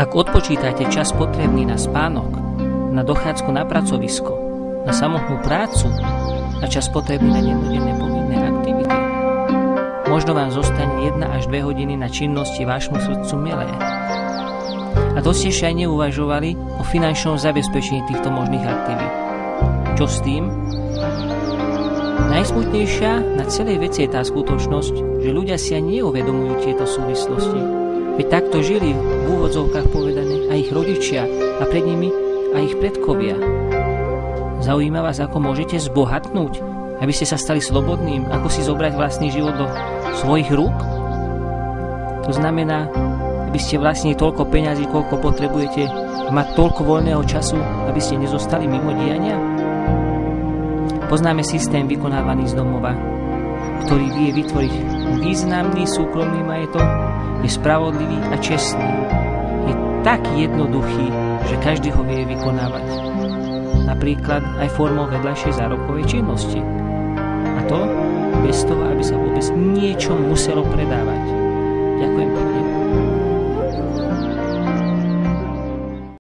Ak odpočítate čas potrebný na spánok, na dochádzku na pracovisko, na samotnú prácu a čas potrebný na dennodenné povinné aktivity, možno vám zostane 1 až 2 hodiny na činnosti vášmu srdcu milé. A to ste ešte aj neuvažovali o finančnom zabezpečení týchto možných aktivít. Čo s tým? Najsmutnejšia na celej veci je tá skutočnosť, že ľudia si ani neuvedomujú tieto súvislosti. Veď takto žili v úvodzovkách povedané aj ich rodičia a pred nimi aj ich predkovia. Zaujíma vás, ako môžete zbohatnúť, aby ste sa stali slobodným, ako si zobrať vlastný život do svojich rúk? To znamená, aby ste vlastnili toľko peňazí, koľko potrebujete, a mať toľko voľného času, aby ste nezostali mimo diania? Poznáme systém vykonávaný z domova, ktorý vie vytvoriť významný súkromný majetok, je spravodlivý a čestný. Je tak jednoduchý, že každý ho vie vykonávať. Napríklad aj formou vedľajšej zárobkovej činnosti. A to bez toho, aby sa vôbec niečo muselo predávať.